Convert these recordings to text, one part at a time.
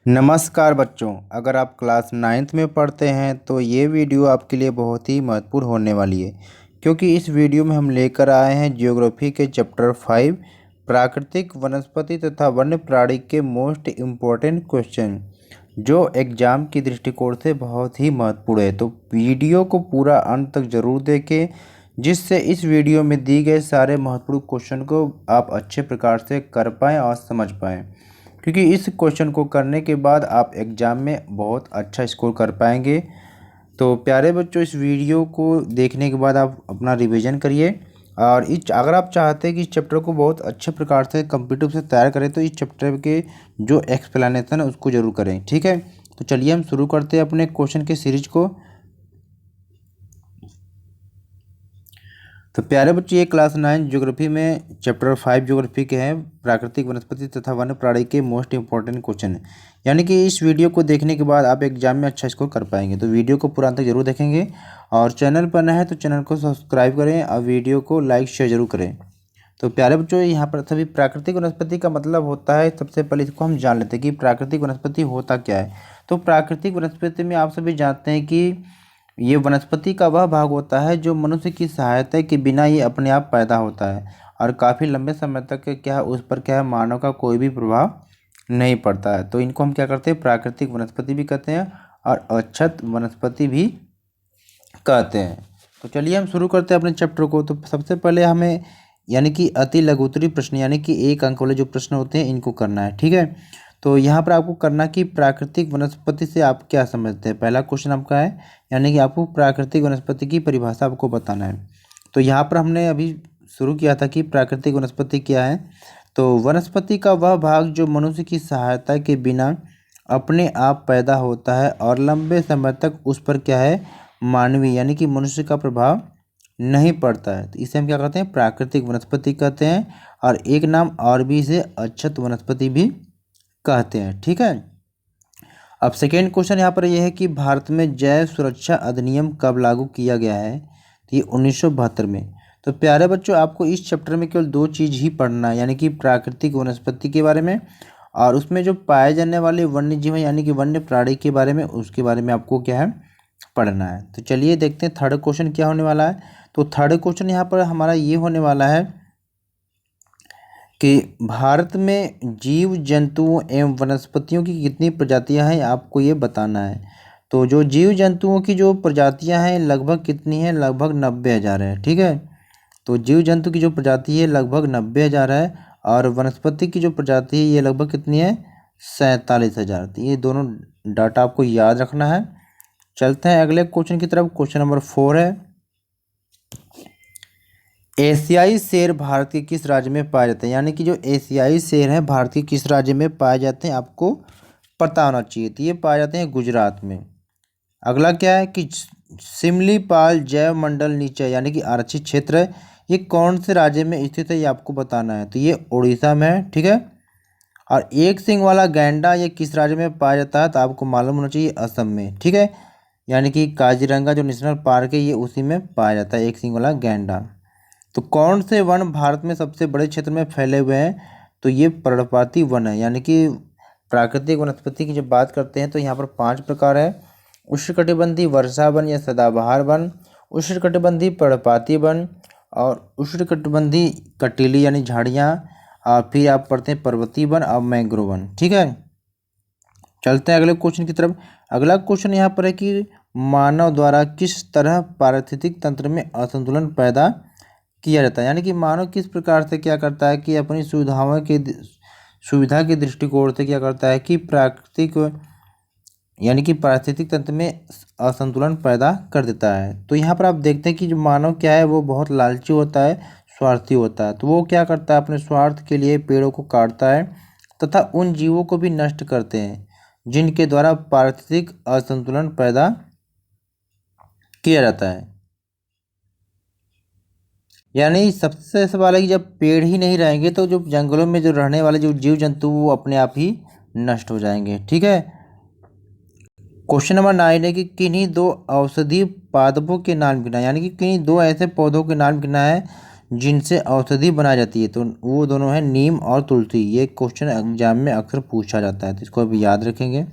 नमस्कार बच्चों, अगर आप क्लास 9th में पढ़ते हैं तो ये वीडियो आपके लिए बहुत ही महत्वपूर्ण होने वाली है, क्योंकि इस वीडियो में हम लेकर आए हैं ज्योग्राफी के चैप्टर 5 प्राकृतिक वनस्पति तथा वन्य प्राणी के मोस्ट इम्पोर्टेंट क्वेश्चन, जो एग्ज़ाम की दृष्टिकोण से बहुत ही महत्वपूर्ण है। तो वीडियो को पूरा अंत तक ज़रूर देखें, जिससे इस वीडियो में दी गए सारे महत्वपूर्ण क्वेश्चन को आप अच्छे प्रकार से कर पाएँ और समझ पाएँ, क्योंकि इस क्वेश्चन को करने के बाद आप एग्ज़ाम में बहुत अच्छा स्कोर कर पाएंगे। तो प्यारे बच्चों, इस वीडियो को देखने के बाद आप अपना रिवीजन करिए, और इस अगर आप चाहते हैं कि इस चैप्टर को बहुत अच्छे प्रकार से कम्पिटिटिव से तैयार करें तो इस चैप्टर के जो एक्सप्लेनेशन है उसको ज़रूर करें। ठीक है, तो चलिए हम शुरू करते हैं अपने क्वेश्चन के सीरीज को। तो प्यारे बच्चे, ये क्लास 9 ज्योग्राफी में चैप्टर 5 ज्योग्राफी के हैं प्राकृतिक वनस्पति तथा वन्य प्राणी के मोस्ट इंपॉर्टेंट क्वेश्चन है। यानी कि इस वीडियो को देखने के बाद आप एग्जाम में अच्छा स्कोर कर पाएंगे। तो वीडियो को पूरा तक जरूर देखेंगे, और चैनल पर नए हैं तो चैनल को सब्सक्राइब करें और वीडियो को लाइक शेयर जरूर करें। तो प्यारे बच्चों, यहाँ पर सभी प्राकृतिक वनस्पति का मतलब होता है, सबसे पहले इसको हम जान लेते हैं कि प्राकृतिक वनस्पति होता क्या है। तो प्राकृतिक वनस्पति में आप सभी जानते हैं कि ये वनस्पति का वह भाग होता है जो मनुष्य की सहायता के बिना ये अपने आप पैदा होता है, और काफ़ी लंबे समय तक क्या है उस पर क्या है मानव का कोई भी प्रभाव नहीं पड़ता है। तो इनको हम क्या करते हैं, प्राकृतिक वनस्पति भी कहते हैं और अक्षत वनस्पति भी कहते हैं। तो चलिए हम शुरू करते हैं अपने चैप्टर को। तो सबसे पहले हमें यानी कि अति लघुत्तरी प्रश्न यानी कि 1 अंक वाले जो प्रश्न होते हैं इनको करना है। ठीक है, तो यहाँ पर आपको करना कि प्राकृतिक वनस्पति से आप क्या समझते हैं। पहला क्वेश्चन आपका है, यानी कि आपको प्राकृतिक वनस्पति की परिभाषा आपको बताना है। तो यहाँ पर हमने अभी शुरू किया था कि प्राकृतिक वनस्पति क्या है। तो वनस्पति का वह भाग जो मनुष्य की सहायता के बिना अपने आप पैदा होता है और लंबे समय तक उस पर क्या है मानवीय यानी कि मनुष्य का प्रभाव नहीं पड़ता है। तो इसे हम क्या कहते हैं, प्राकृतिक वनस्पति कहते हैं, और एक नाम और भी इसे अक्षत वनस्पति भी कहते हैं। ठीक है, अब सेकेंड क्वेश्चन यहाँ पर यह है कि भारत में जैव सुरक्षा अधिनियम कब लागू किया गया है। तो ये 1972 में। तो प्यारे बच्चों, आपको इस चैप्टर में केवल 2 चीज़ ही पढ़ना है, यानी कि प्राकृतिक वनस्पति के बारे में, और उसमें जो पाए जाने वाले वन्य जीव हैं यानी कि वन्य प्राणी के बारे में, उसके बारे में आपको क्या है पढ़ना है। तो चलिए देखते हैं थर्ड क्वेश्चन क्या होने वाला है। तो थर्ड क्वेश्चन यहाँ पर हमारा ये होने वाला है कि भारत में जीव जंतुओं एवं वनस्पतियों की कितनी प्रजातियां हैं, आपको ये बताना है। तो जो जीव जंतुओं की जो प्रजातियां हैं लगभग कितनी हैं, लगभग 90,000 है। ठीक है, तो जीव जंतु की जो प्रजाति है लगभग 90,000 है, और वनस्पति की जो प्रजाति है ये लगभग कितनी है, 47,000। तो ये दोनों डाटा आपको याद रखना है। चलते हैं अगले क्वेश्चन की तरफ। क्वेश्चन नंबर 4 है, एशियाई शेर भारत के किस राज्य में पाए जाते हैं। यानी कि जो एशियाई शेर हैं भारत के किस राज्य में पाए जाते हैं, आपको पता होना चाहिए। तो ये पाए जाते हैं गुजरात में। अगला क्या है कि सिमलीपाल जैव मंडल नीचे यानी कि आरक्षित क्षेत्र है, ये कौन से राज्य में स्थित है, ये आपको बताना है। तो ये उड़ीसा में है। ठीक है, और एक सींग वाला गैंडा ये किस राज्य में पाया जाता है, तो आपको मालूम होना चाहिए असम में। ठीक है, यानी कि काजीरंगा जो नेशनल पार्क है ये उसी में पाया जाता है एक सींग वाला गैंडा। तो कौन से वन भारत में सबसे बड़े क्षेत्र में फैले हुए हैं, तो ये पर्णपाती वन है। यानी कि प्राकृतिक वनस्पति की जब बात करते हैं तो यहाँ पर 5 प्रकार है, उष्णकटिबंधीय वर्षा वन या सदाबहार वन, उष्णकटिबंधीय पर्णपाती वन, और उष्णकटिबंधीय कटीली यानी झाड़ियाँ, और फिर आप पढ़ते हैं पर्वतीय वन और मैंग्रोव वन। ठीक है, चलते हैं अगले क्वेश्चन की तरफ। अगला क्वेश्चन यहाँ पर है कि मानव द्वारा किस तरह पारिस्थितिक तंत्र में असंतुलन पैदा किया जाता है। यानी कि मानव किस प्रकार से क्या करता है कि अपनी सुविधा के दृष्टिकोण से क्या करता है कि पारिस्थितिक तंत्र में असंतुलन पैदा कर देता है। तो यहाँ पर आप देखते हैं कि जो मानव क्या है वो बहुत लालची होता है, स्वार्थी होता है। तो वो क्या करता है, अपने स्वार्थ के लिए पेड़ों को काटता है तथा उन जीवों को भी नष्ट करते हैं जिनके द्वारा पारिस्थितिक असंतुलन पैदा किया जाता है। यानी सबसे सवाल है कि जब पेड़ ही नहीं रहेंगे तो जो जंगलों में जो रहने वाले जो जीव जंतु वो अपने आप ही नष्ट हो जाएंगे। ठीक है, क्वेश्चन नंबर 9 है कि किन्हीं 2 औषधीय पादपों के नाम गिना। यानी कि किन्हीं 2 ऐसे पौधों के नाम गिना है जिनसे औषधि बनाई जाती है, तो वो दोनों हैं नीम और तुलसी। ये क्वेश्चन एग्जाम में अक्सर पूछा जाता है, तो इसको अभी याद रखेंगे।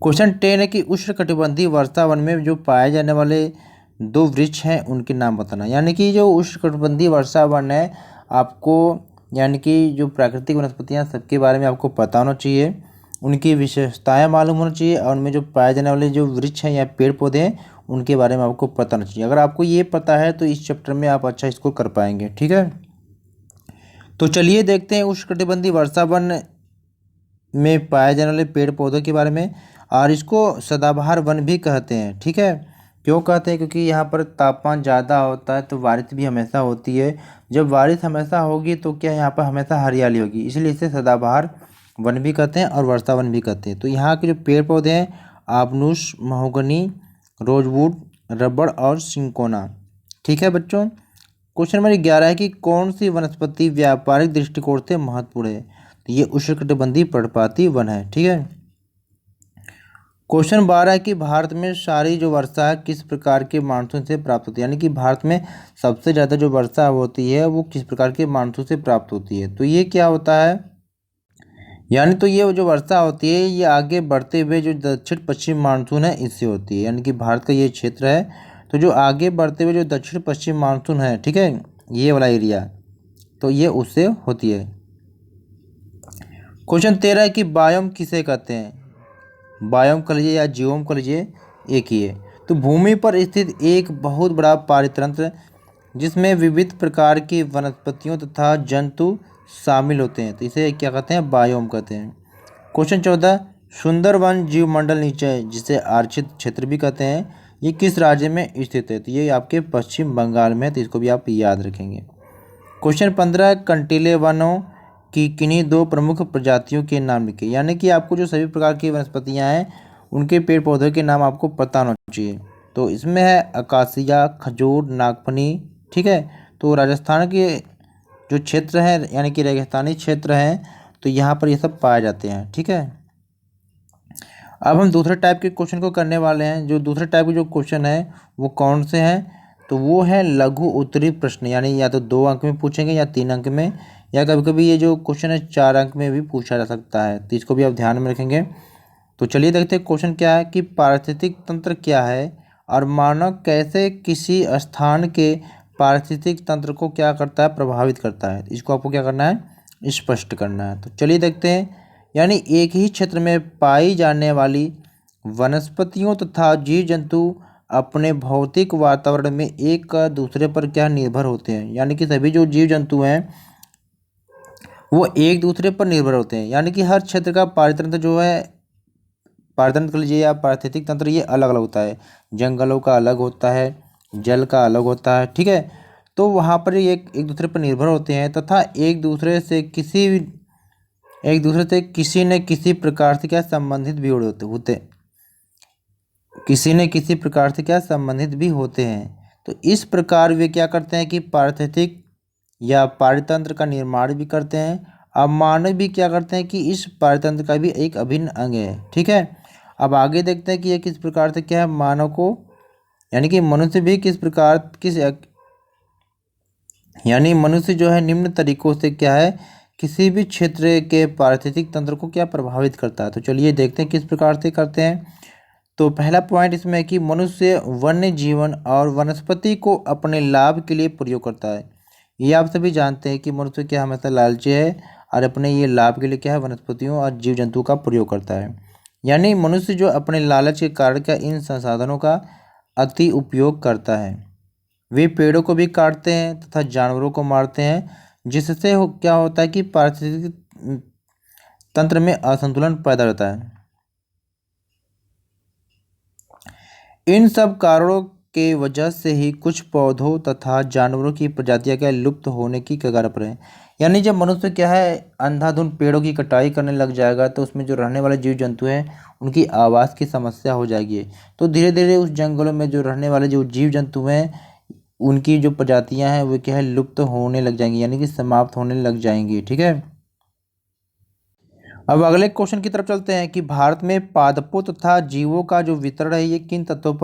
क्वेश्चन 10 है कि उष्णकटिबंधीय वर्षा वन में जो पाए जाने वाले 2 वृक्ष हैं उनके नाम बताना। यानी कि जो उष्णकटिबंधीय वर्षा वन है, आपको यानी कि जो प्राकृतिक वनस्पतियां सबके बारे में आपको पता होना चाहिए, उनकी विशेषताएं मालूम होना चाहिए, और उनमें जो पाए जाने वाले जो वृक्ष हैं या पेड़ पौधे हैं उनके बारे में आपको पता होना चाहिए। अगर आपको ये पता है तो इस चैप्टर में आप अच्छा स्कोर कर पाएंगे। ठीक है, तो चलिए देखते हैं उष्णकटिबंधीय वर्षा वन में पाए जाने वाले पेड़ पौधों के बारे में। और इसको सदाबहार वन भी कहते हैं। ठीक है, क्यों कहते हैं? क्योंकि यहाँ पर तापमान ज़्यादा होता है तो बारिश भी हमेशा होती है। जब बारिश हमेशा होगी तो क्या यहाँ पर हमेशा हरियाली होगी, इसलिए इसे सदाबहार वन भी कहते हैं और वर्षा वन भी कहते हैं। तो यहाँ के जो पेड़ पौधे हैं, आबनूस, महोगनी, रोजवुड, रबड़ और सिंकोना। ठीक है बच्चों, क्वेश्चन नंबर 11 है कि कौन सी वनस्पति व्यापारिक दृष्टिकोण से महत्वपूर्ण है? तो ये उष्णकटिबंधीय पर्णपाती वन है। ठीक है, क्वेश्चन 12 है कि भारत में सारी जो वर्षा है किस प्रकार के मानसून से प्राप्त होती है? यानी कि भारत में सबसे ज़्यादा जो वर्षा होती है वो किस प्रकार के मानसून से प्राप्त होती है? तो ये क्या होता है, यानी तो ये जो वर्षा होती है ये आगे बढ़ते हुए जो दक्षिण पश्चिम मानसून है इससे होती है। यानी कि भारत का ये क्षेत्र है, तो जो आगे बढ़ते हुए जो दक्षिण पश्चिम मानसून है, ठीक है, ये वाला एरिया, तो ये उससे होती है। क्वेश्चन 13 है कि बायोम किसे कहते हैं? बायोम कह लीजिए या जियोम कह लीजिए, एक ही है। तो भूमि पर स्थित एक बहुत बड़ा पारितंत्र जिसमें विविध प्रकार की वनस्पतियों तथा जंतु शामिल होते हैं, तो इसे क्या कहते हैं? बायोम कहते हैं। क्वेश्चन 14, सुंदरवन जीवमंडल निचय जिसे आरक्षित क्षेत्र भी कहते हैं, ये किस राज्य में स्थित है? तो ये आपके पश्चिम बंगाल में है, तो इसको भी आप याद रखेंगे। क्वेश्चन 15, कंटीले वनों की किन्हीं 2 प्रमुख प्रजातियों के नाम लिखिए। यानी कि आपको जो सभी प्रकार की वनस्पतियां हैं उनके पेड़ पौधों के नाम आपको पता होना चाहिए। तो इसमें है अकासिया, खजूर, नागफनी। ठीक है, तो राजस्थान के जो क्षेत्र है यानी कि रेगिस्तानी क्षेत्र हैं, तो यहाँ पर ये सब पाए जाते हैं। ठीक है, अब हम दूसरे टाइप के क्वेश्चन को करने वाले हैं। जो दूसरे टाइप के जो क्वेश्चन है वो कौन से हैं? तो वो है लघु उत्तरीय प्रश्न, यानी या तो 2 अंक में पूछेंगे या 3 अंक में, या कभी कभी ये जो क्वेश्चन है 4 अंक में भी पूछा जा सकता है, तो इसको भी आप ध्यान में रखेंगे। तो चलिए देखते हैं क्वेश्चन क्या है कि पारिस्थितिक तंत्र क्या है और मानव कैसे किसी स्थान के पारिस्थितिक तंत्र को क्या करता है? प्रभावित करता है। इसको आपको क्या करना है? स्पष्ट करना है। तो चलिए देखते हैं। यानी एक ही क्षेत्र में पाई जाने वाली वनस्पतियों तथा जीव जंतु अपने भौतिक वातावरण में एक दूसरे पर क्या निर्भर होते हैं। यानी कि सभी जो जीव जंतु हैं वो एक दूसरे पर निर्भर होते हैं। यानी कि हर क्षेत्र का पारितंत्र जो है, पारितंत्र कर लीजिए या पारिस्थितिक तंत्र, ये अलग अलग होता है। जंगलों का अलग होता है, जल का अलग होता है। ठीक है, तो वहाँ पर ये एक दूसरे पर निर्भर होते हैं तथा एक दूसरे से किसी न किसी प्रकार से क्या संबंधित भी होते किसी न किसी प्रकार से क्या संबंधित भी होते हैं। तो इस प्रकार वे क्या करते हैं कि पारिस्थितिक या पारितंत्र का निर्माण भी करते हैं। अब मानव भी क्या करते हैं कि इस पारितंत्र का भी एक अभिन्न अंग है। ठीक है, अब आगे देखते हैं कि ये किस प्रकार से क्या है मानव को, यानी कि मनुष्य भी किस प्रकार यानी मनुष्य जो है निम्न तरीकों से क्या है किसी भी क्षेत्र के पारिस्थितिक तंत्र को क्या प्रभावित करता है। तो चलिए देखते हैं किस प्रकार से करते हैं। तो पहला पॉइंट इसमें है कि मनुष्य वन्य जीवन और वनस्पति को अपने लाभ के लिए प्रयोग करता है। ये आप सभी जानते हैं कि मनुष्य क्या हमेशा लालची है और अपने ये लाभ के लिए क्या है वनस्पतियों और जीव जंतु का प्रयोग करता है। यानी मनुष्य जो अपने लालच के कारण क्या इन संसाधनों का अति उपयोग करता है। वे पेड़ों को भी काटते हैं तथा जानवरों को मारते हैं, जिससे क्या होता है कि पारिस्थितिक तंत्र में असंतुलन पैदा होता है। इन सब कारणों के वजह से ही कुछ पौधों तथा जानवरों की प्रजातियां क्या लुप्त होने की कगार पर है। यानी जब मनुष्य क्या है अंधाधुंध पेड़ों की कटाई करने लग जाएगा तो उसमें जो रहने वाले जीव जंतु हैं उनकी आवास की समस्या हो जाएगी। तो धीरे धीरे उस जंगलों में जो रहने वाले जो जीव जंतु हैं उनकी जो प्रजातियां हैं वो क्या है लुप्त होने लग जाएंगी, यानी कि समाप्त होने लग जाएंगी। ठीक है, अब अगले क्वेश्चन की तरफ चलते हैं कि भारत में पादपों तथा जीवों का जो वितरण है ये किन तत्वों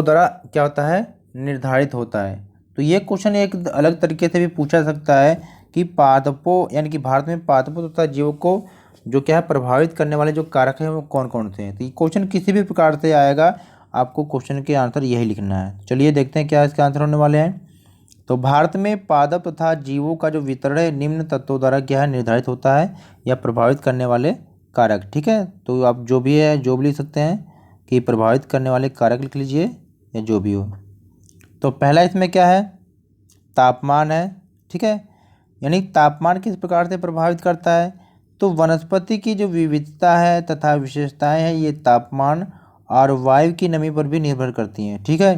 द्वारा क्या होता है निर्धारित होता है। तो ये क्वेश्चन एक अलग तरीके से भी पूछा सकता है कि पादपों यानी कि भारत में पादपों तथा जीवों को जो क्या है प्रभावित करने वाले जो कारक हैं वो कौन कौन से हैं। तो ये क्वेश्चन किसी भी प्रकार से आएगा, आपको क्वेश्चन के आंसर यही लिखना है। चलिए देखते हैं क्या इसके आंसर होने वाले हैं। तो भारत में पादप तथा जीवों का जो वितरण है निम्न तत्वों द्वारा क्या है निर्धारित होता है या प्रभावित करने वाले कारक। ठीक है, तो आप जो भी है जो भी लिख सकते हैं कि प्रभावित करने वाले कारक लिख लीजिए या जो भी हो। तो पहला इसमें क्या है, तापमान है। ठीक है, यानी तापमान किस प्रकार से प्रभावित करता है, तो वनस्पति की जो विविधता है तथा विशेषताएं हैं ये तापमान और वायु की नमी पर भी निर्भर करती हैं। ठीक है,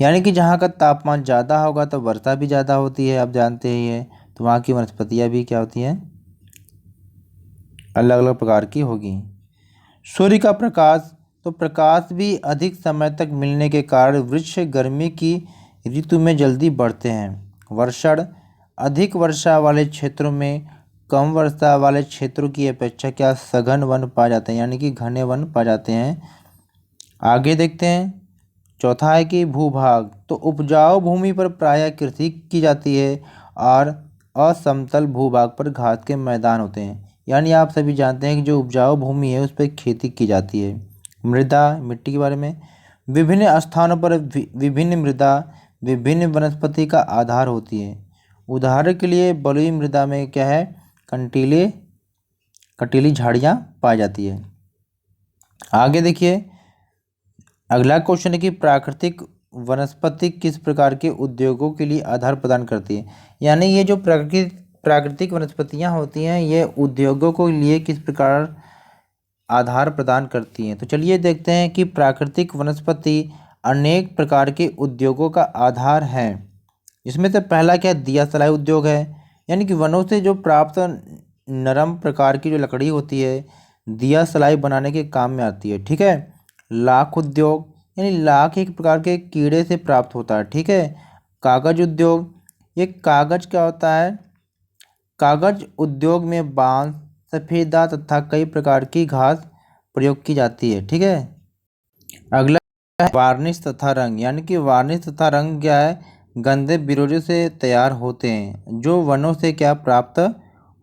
यानी कि जहाँ का तापमान ज़्यादा होगा तो वर्षा भी ज़्यादा होती है, आप जानते ही हैं। तो वहाँ की वनस्पतियाँ भी क्या होती हैं, अलग अलग प्रकार की होगी। सूर्य का प्रकाश, तो प्रकाश भी अधिक समय तक मिलने के कारण वृक्ष गर्मी की ऋतु में जल्दी बढ़ते हैं। वर्षण, अधिक वर्षा वाले क्षेत्रों में कम वर्षा वाले क्षेत्रों की अपेक्षा क्या सघन वन पाए जाते हैं, यानी कि घने वन पाए जाते हैं। आगे देखते हैं, चौथा है कि भूभाग, तो उपजाऊ भूमि पर प्रायः कृषि की जाती है और असमतल भूभाग पर घास के मैदान होते हैं। यानी आप सभी जानते हैं कि जो उपजाऊ भूमि है उस पर खेती की जाती है। मृदा, मिट्टी के बारे में, विभिन्न स्थानों पर विभिन्न मृदा विभिन्न वनस्पति का आधार होती है। उदाहरण के लिए बलुई मृदा में क्या है, कंटीली झाड़ियाँ पाई जाती है। आगे देखिए, अगला क्वेश्चन है कि प्राकृतिक वनस्पति किस प्रकार के उद्योगों के लिए आधार प्रदान करती है। यानी ये जो प्राकृतिक वनस्पतियाँ होती हैं ये उद्योगों के लिए किस प्रकार आधार प्रदान करती हैं। तो चलिए देखते हैं कि प्राकृतिक वनस्पति अनेक प्रकार के उद्योगों का आधार है। इसमें से पहला क्या, दिया सलाई उद्योग है, यानी कि वनों से जो प्राप्त नरम प्रकार की जो लकड़ी होती है दिया सलाई बनाने के काम में आती है। ठीक है, लाख उद्योग, यानी लाख एक प्रकार के कीड़े से प्राप्त होता है। ठीक है, कागज उद्योग, ये कागज क्या होता है, कागज उद्योग में बांस, सफेदा तथा कई प्रकार की घास प्रयोग की जाती है। ठीक है, अगला है वार्निश तथा रंग, यानी कि वार्निश तथा रंग क्या है, गंधे विरोधियों से तैयार होते हैं जो वनों से क्या प्राप्त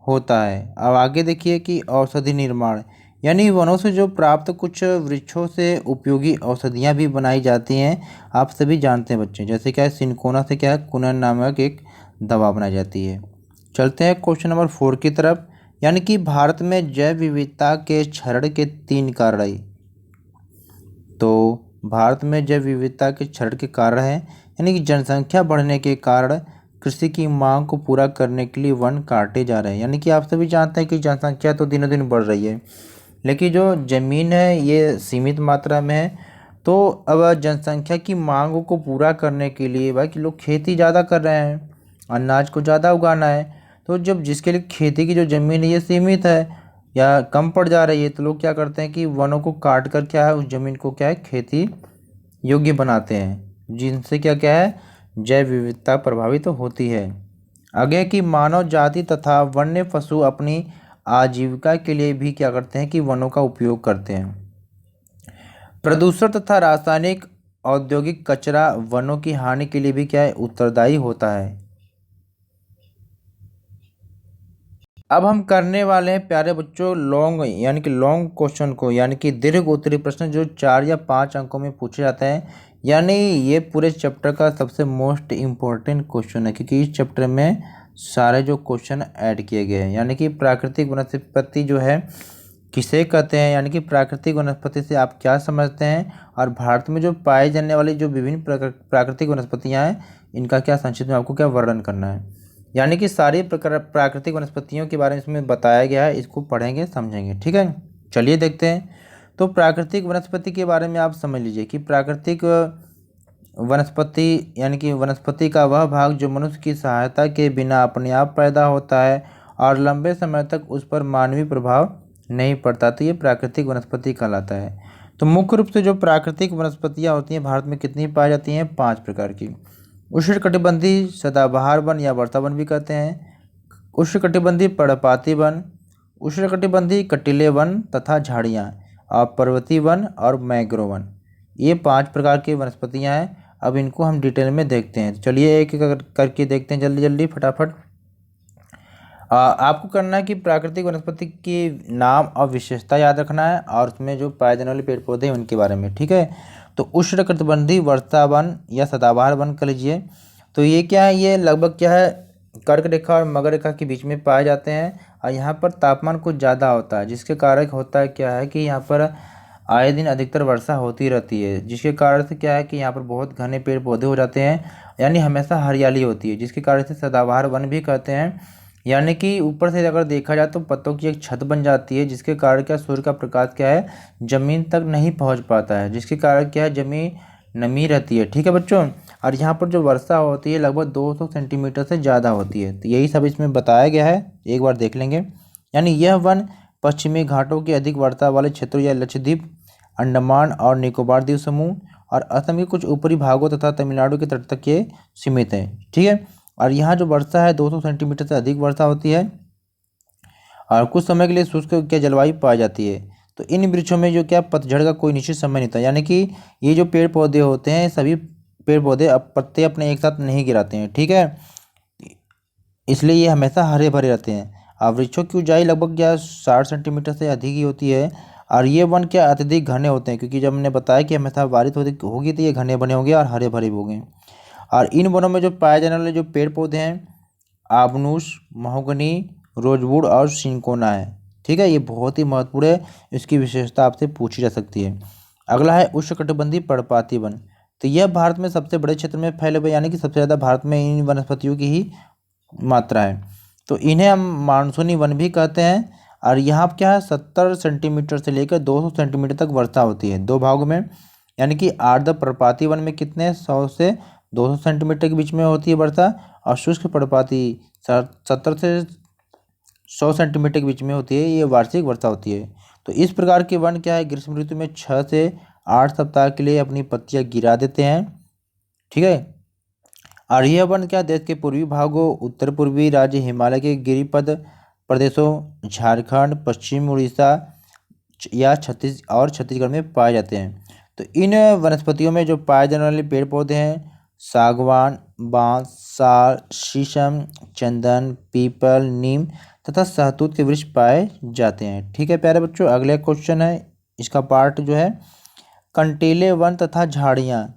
होता है। अब आगे देखिए कि औषधि निर्माण, यानी वनों से जो प्राप्त कुछ वृक्षों से उपयोगी औषधियाँ भी बनाई जाती हैं। आप सभी जानते हैं बच्चे, जैसे क्या है सिनकोना से क्या है कुनन नामक एक दवा बनाई जाती है। चलते हैं क्वेश्चन नंबर 4 की तरफ, यानी कि भारत में जैव विविधता के क्षरण के 3 कारण है। तो भारत में जैव विविधता के क्षरण के कारण हैं, यानी कि जनसंख्या बढ़ने के कारण कृषि की मांग को पूरा करने के लिए वन काटे जा रहे हैं। यानी कि आप सभी जानते हैं कि जनसंख्या तो दिनों दिन बढ़ रही है लेकिन जो ज़मीन है ये सीमित मात्रा में है। तो अब जनसंख्या की मांग को पूरा करने के लिए भाई कि लोग खेती ज़्यादा कर रहे हैं, अनाज को ज़्यादा उगाना है। तो जब जिसके लिए खेती की जो ज़मीन है ये सीमित है या कम पड़ जा रही है तो लोग क्या करते हैं कि वनों को काट कर क्या है उस ज़मीन को क्या है खेती योग्य बनाते हैं, जिनसे क्या क्या है जैव विविधता प्रभावित तो होती है। आगे कि मानव जाति तथा वन्य पशु अपनी आजीविका के लिए भी क्या करते हैं कि वनों का उपयोग करते हैं। प्रदूषण तथा रासायनिक औद्योगिक कचरा वनों की हानि के लिए भी क्या है उत्तरदायी होता है। अब हम करने वाले हैं प्यारे बच्चों लॉन्ग यानी कि लॉन्ग क्वेश्चन को, यानी कि दीर्घ उत्तरीय प्रश्न जो 4 या 5 अंकों में पूछे जाते हैं। यानी ये पूरे चैप्टर का सबसे मोस्ट इम्पोर्टेंट क्वेश्चन है क्योंकि इस चैप्टर में सारे जो क्वेश्चन ऐड किए गए हैं। यानी कि प्राकृतिक वनस्पति जो है किसे कहते हैं, यानी कि प्राकृतिक वनस्पति से आप क्या समझते हैं, और भारत में जो पाए जाने वाली जो विभिन्न प्राकृतिक वनस्पतियाँ हैं इनका क्या संक्षिप्त में आपको क्या वर्णन करना है। यानी कि सारी प्राकृतिक वनस्पतियों के बारे में इसमें बताया गया है, इसको पढ़ेंगे समझेंगे। ठीक है, चलिए देखते हैं। तो प्राकृतिक वनस्पति के बारे में आप समझ लीजिए कि प्राकृतिक वनस्पति यानी कि वनस्पति का वह भाग जो मनुष्य की सहायता के बिना अपने आप पैदा होता है और लंबे समय तक उस पर मानवीय प्रभाव नहीं पड़ता, तो ये प्राकृतिक वनस्पति कहलाता है। तो मुख्य रूप से जो प्राकृतिक वनस्पतियाँ होती हैं भारत में कितनी पाई जाती हैं, 5 प्रकार की। उष्णकटिबंधीय सदाबहार वन या वर्षा वन भी कहते हैं, उष्णकटिबंधीय पर्णपाती वन, उष्णकटिबंधीय कटीले वन तथा झाड़ियाँ, और पर्वतीय वन और मैंग्रोव वन, ये 5 प्रकार की वनस्पतियाँ हैं। अब इनको हम डिटेल में देखते हैं। चलिए एक एक करके देखते हैं जल्दी जल्दी फटाफट। आपको करना है कि प्राकृतिक वनस्पति की नाम और विशेषता याद रखना है और उसमें जो पाए जाने वाले पेड़ पौधे हैं उनके बारे में, ठीक है। तो उष्णकटिबंधीय वर्षा वन या सदाबहार वन कह लीजिए। तो ये क्या है, ये लगभग क्या है, कर्क रेखा और मकर रेखा के बीच में पाए जाते हैं और यहाँ पर तापमान कुछ ज़्यादा होता है, जिसके कारण होता है क्या है कि यहाँ पर आए दिन अधिकतर वर्षा होती रहती है, जिसके कारण से क्या है कि यहाँ पर बहुत घने पेड़ पौधे हो जाते हैं, यानी हमेशा हरियाली होती है, जिसके कारण से सदाबहार वन भी कहते हैं। यानी कि ऊपर से अगर देखा जाए तो पत्तों की एक छत बन जाती है, जिसके कारण क्या सूर्य का प्रकाश क्या है जमीन तक नहीं पहुंच पाता है, जिसके कारण क्या है जमीन नमी रहती है, ठीक है बच्चों। और यहाँ पर जो वर्षा होती है लगभग 200 सेंटीमीटर से ज़्यादा होती है। तो यही सब इसमें बताया गया है, एक बार देख लेंगे। यानी यह वन पश्चिमी घाटों के अधिक वर्षा वाले क्षेत्रों या लक्षद्वीप, अंडमान और निकोबार द्वीप समूह और असम के कुछ ऊपरी भागों तथा तमिलनाडु के तट तक ये सीमित है, ठीक है। और यहाँ जो वर्षा है 200 सेंटीमीटर से अधिक वर्षा होती है और कुछ समय के लिए शुष्क क्या जलवायु पाई जाती है। तो इन वृक्षों में जो क्या पतझड़ का कोई निश्चित समय नहीं था, यानी कि ये जो पेड़ पौधे होते हैं सभी पेड़ पौधे अब पत्ते अपने एक साथ नहीं गिराते हैं, ठीक है, इसलिए ये हमेशा हरे भरे रहते हैं। और वृक्षों की ऊंचाई लगभग क्या 60 सेंटीमीटर से अधिक ही होती है और ये वन क्या अत्यधिक घने होते हैं, क्योंकि जब हमने बताया कि हमेशा बारिश होगी तो ये घने बने होंगे और हरे भरे भी होंगे। और इन वनों में जो पाए जाने वाले जो पेड़ पौधे हैं आबनूस, महोगनी, रोजवुड और सिंकोना है, ठीक है, ये बहुत ही महत्वपूर्ण है, इसकी विशेषता आपसे पूछी जा सकती है। अगला है उष्णकटिबंधीय पर्णपाती वन। तो यह भारत में सबसे बड़े क्षेत्र में फैले हुए, यानी कि सबसे ज़्यादा भारत में इन वनस्पतियों की ही मात्रा है। तो इन्हें हम मानसूनी वन भी कहते हैं और यहाँ क्या है 70 सेंटीमीटर से लेकर 200 सेंटीमीटर तक वर्षा होती है दो भागों में। यानी कि आर्द्र पर्णपाती वन में कितने 100 से 200 सेंटीमीटर के बीच में होती है वर्षा और शुष्क पर्णपाती 70 से 100 सेंटीमीटर के बीच में होती है, ये वार्षिक वर्षा होती है। तो इस प्रकार के वन क्या है ग्रीष्म ऋतु में 6 से 8 सप्ताह के लिए अपनी पत्तियां गिरा देते हैं, ठीक है। और यह वन क्या देश के पूर्वी भागों, उत्तर पूर्वी राज्य, हिमालय के गिरिपद प्रदेशों, झारखंड, पश्चिम उड़ीसा या छत्तीसगढ़ में पाए जाते हैं। तो इन वनस्पतियों में जो पाए जाने वाले पेड़ पौधे हैं सागवान, बांस, साल, शीशम, चंदन, पीपल, नीम तथा सहतूत के वृक्ष पाए जाते हैं, ठीक है प्यारे बच्चों। अगले क्वेश्चन है, इसका पार्ट जो है कंटीले वन तथा झाड़ियाँ।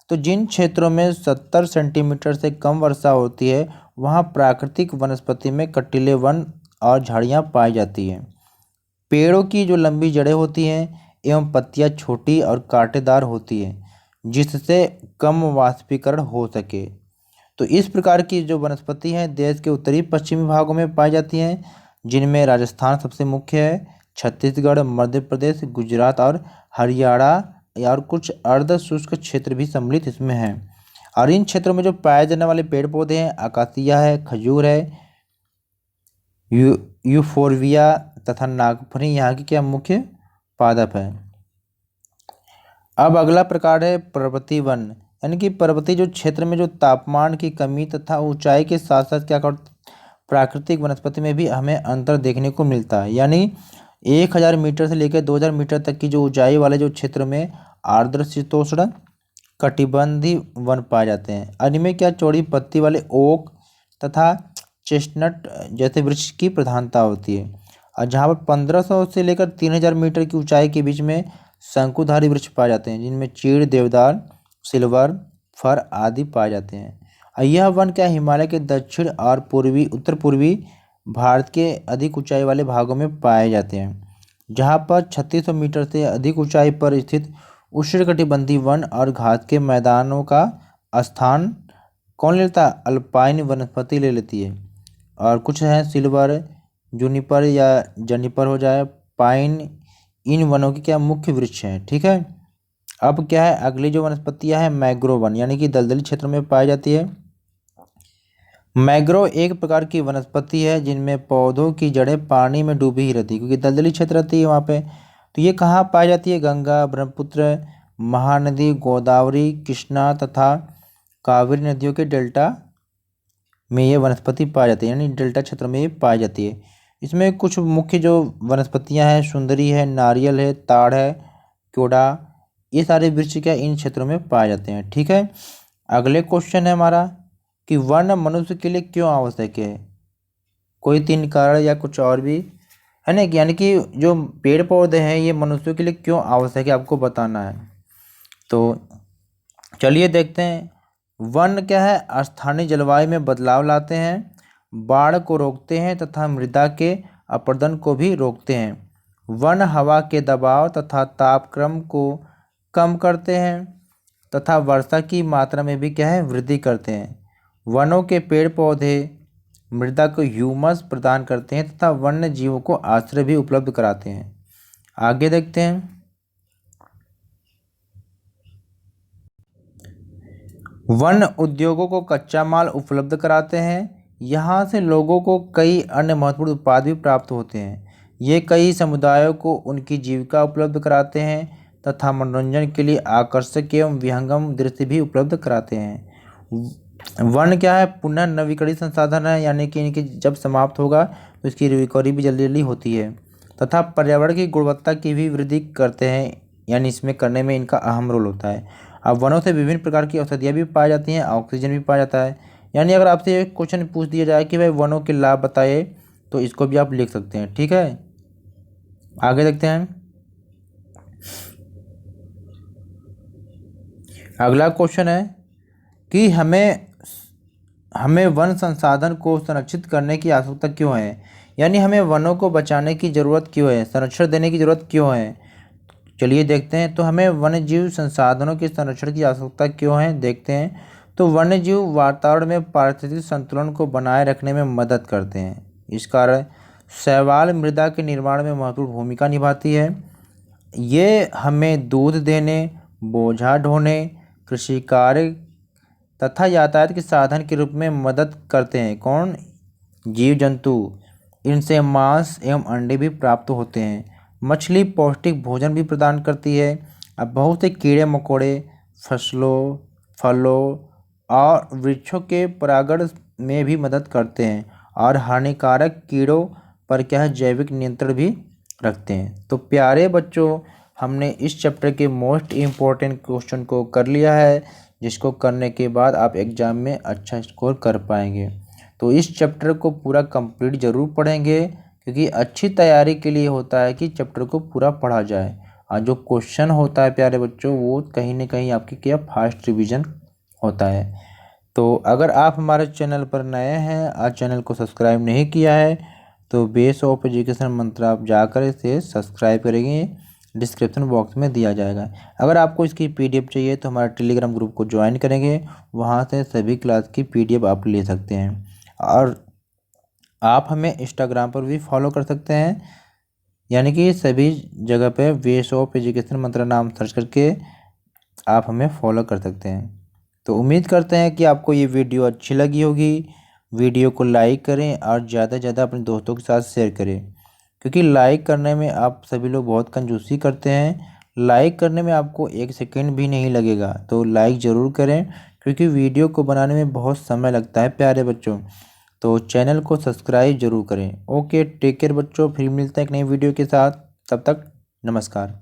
तो जिन क्षेत्रों में 70 सेंटीमीटर से कम वर्षा होती है वहाँ प्राकृतिक वनस्पति में कंटीले वन और झाड़ियाँ पाई जाती हैं। पेड़ों की जो लंबी जड़ें होती हैं एवं पत्तियाँ छोटी और कांटेदार होती हैं, जिससे कम वाष्पीकरण हो सके। तो इस प्रकार की जो वनस्पति हैं देश के उत्तरी पश्चिमी भागों में पाई जाती हैं, जिनमें राजस्थान सबसे मुख्य है, छत्तीसगढ़, मध्य प्रदेश, गुजरात और हरियाणा और कुछ अर्ध शुष्क क्षेत्र भी सम्मिलित इसमें हैं। और इन क्षेत्रों में जो पाए जाने वाले पेड़ पौधे हैं अकासिया है, खजूर है, यूफोरबिया तथा नागफनी यहाँ की क्या मुख्य पादप है। अब अगला प्रकार है पर्वतीय वन, यानी कि पर्वतीय जो क्षेत्र में जो तापमान की कमी तथा ऊंचाई के साथ साथ क्या कर प्राकृतिक वनस्पति में भी हमें अंतर देखने को मिलता है। यानी 1000 मीटर से लेकर 2000 मीटर तक की जो ऊंचाई वाले जो क्षेत्र में आर्द्र शीतोष्ण कटिबंधीय वन पाए जाते हैं। इनमें क्या चौड़ी पत्ती वाले ओक तथा चेस्टनट जैसे वृक्ष की प्रधानता होती है। और जहाँ पर 1500 से लेकर 3000 मीटर की ऊंचाई के बीच में शंकुधारी वृक्ष पाए जाते हैं, जिनमें चीड़, देवदार, सिल्वर, फर आदि पाए जाते हैं। और यह वन क्या हिमालय के दक्षिण और उत्तर पूर्वी भारत के अधिक ऊंचाई वाले भागों में पाए जाते हैं, जहाँ पर 3600 मीटर से अधिक ऊंचाई पर स्थित उष्णकटिबंधीय वन और घास के मैदानों का स्थान कौन लेता है, अल्पाइन वनस्पति ले लेती है। और कुछ हैं सिल्वर, जूनिपर या जनिपर हो जाए, पाइन, इन वनों के क्या मुख्य वृक्ष हैं, ठीक है। अब क्या है अगली जो वनस्पतियां हैं मैंग्रोव वन, यानी कि दलदली क्षेत्र में पाई जाती है। मैंग्रोव एक प्रकार की वनस्पति है जिनमें पौधों की जड़ें पानी में डूबी ही रहती है, क्योंकि दलदली क्षेत्र रहती है वहाँ पे। तो ये कहाँ पाई जाती है, गंगा, ब्रह्मपुत्र, महानदी, गोदावरी, कृष्णा तथा कावेरी नदियों के डेल्टा में ये वनस्पति पाई जाती है, यानी डेल्टा क्षेत्र में ये पाई जाती है। इसमें कुछ मुख्य जो वनस्पतियां हैं सुंदरी है, नारियल है, ताड़ है, क्योड़ा, ये सारे वृक्ष क्या इन क्षेत्रों में पाए जाते हैं। ठीक है, अगले क्वेश्चन है हमारा कि वन मनुष्य के लिए क्यों आवश्यक है। कोई 3 कारण या कुछ और भी है ना, यानी कि जो पेड़ पौधे हैं ये मनुष्यों के लिए क्यों आवश्यक है आपको बताना है। तो चलिए देखते हैं। वन क्या है, स्थानीय जलवायु में बदलाव लाते हैं, बाढ़ को रोकते हैं तथा मृदा के अपरदन को भी रोकते हैं। वन हवा के दबाव तथा तापक्रम को कम करते हैं तथा वर्षा की मात्रा में भी क्या है वृद्धि करते हैं। वनों के पेड़ पौधे मृदा को ह्यूमस प्रदान करते हैं तथा वन्य जीवों को आश्रय भी उपलब्ध कराते हैं। आगे देखते हैं। वन उद्योगों को कच्चा माल उपलब्ध कराते हैं। यहाँ से लोगों को कई अन्य महत्वपूर्ण उत्पाद भी प्राप्त होते हैं। ये कई समुदायों को उनकी जीविका उपलब्ध कराते हैं तथा मनोरंजन के लिए आकर्षक एवं विहंगम दृश्य भी उपलब्ध कराते हैं। वन क्या है, पुनः नवीकरणीय संसाधन है, यानी कि इनकी जब समाप्त होगा तो इसकी रिकवरी भी जल्दी जल्दी होती है तथा पर्यावरण की गुणवत्ता की भी वृद्धि करते हैं, यानी इसमें करने में इनका अहम रोल होता है। अब वनों से विभिन्न प्रकार की औषधियाँ भी पाई जाती हैं, ऑक्सीजन भी पाया जाता है। यानी अगर आपसे एक क्वेश्चन पूछ दिया जाए कि भाई वनों के लाभ बताइए तो इसको भी आप लिख सकते हैं। ठीक है, आगे देखते हैं। अगला क्वेश्चन है कि हमें वन संसाधन को संरक्षित करने की आवश्यकता क्यों है, यानी हमें वनों को बचाने की ज़रूरत क्यों है, संरक्षण देने की ज़रूरत क्यों है। चलिए देखते हैं। तो हमें वन्य जीव संसाधनों के संरक्षण की आवश्यकता क्यों है, देखते हैं। तो वन्य जीव वातावरण में पारिस्थितिक संतुलन को बनाए रखने में मदद करते हैं। इस कारण शैवाल मृदा के निर्माण में महत्वपूर्ण भूमिका निभाती है। ये हमें दूध देने, बोझा ढोने, कृषि कार्य तथा यातायात के साधन के रूप में मदद करते हैं। कौन, जीव जंतु। इनसे मांस एवं अंडे भी प्राप्त होते हैं। मछली पौष्टिक भोजन भी प्रदान करती है। अब बहुत से कीड़े मकोड़े फसलों, फलों और वृक्षों के परागण में भी मदद करते हैं और हानिकारक कीड़ों पर क्या है जैविक नियंत्रण भी रखते हैं। तो प्यारे बच्चों, हमने इस चैप्टर के मोस्ट इम्पोर्टेंट क्वेश्चन को कर लिया है, जिसको करने के बाद आप एग्ज़ाम में अच्छा स्कोर कर पाएंगे। तो इस चैप्टर को पूरा कंप्लीट ज़रूर पढ़ेंगे, क्योंकि अच्छी तैयारी के लिए होता है कि चैप्टर को पूरा पढ़ा जाए। और जो क्वेश्चन होता है प्यारे बच्चों, वो कहीं ना कहीं आपकी क्या फास्ट रिवीजन होता है। तो अगर आप हमारे चैनल पर नए हैं, आज चैनल को सब्सक्राइब नहीं किया है, तो बेस ऑफ एजुकेशन मंत्र आप जाकर इसे सब्सक्राइब करेंगे, डिस्क्रिप्शन बॉक्स में दिया जाएगा। अगर आपको इसकी PDF चाहिए तो हमारे टेलीग्राम ग्रुप को ज्वाइन करेंगे, वहाँ से सभी क्लास की PDF आप ले सकते हैं। और आप हमें इंस्टाग्राम पर भी फॉलो कर सकते हैं, यानी कि सभी जगह पे बेस ऑफ एजुकेशन मंत्र नाम सर्च करके आप हमें फॉलो कर सकते हैं। तो उम्मीद करते हैं कि आपको ये वीडियो अच्छी लगी होगी। वीडियो को लाइक करें और ज़्यादा से ज़्यादा अपने दोस्तों के साथ शेयर करें, क्योंकि लाइक करने में आप सभी लोग बहुत कंजूसी करते हैं। लाइक करने में आपको 1 सेकेंड भी नहीं लगेगा, तो लाइक ज़रूर करें, क्योंकि वीडियो को बनाने में बहुत समय लगता है प्यारे बच्चों। तो चैनल को सब्सक्राइब जरूर करें। ओके, टेक केयर बच्चों, फिर मिलते हैं एक नई वीडियो के साथ। तब तक नमस्कार।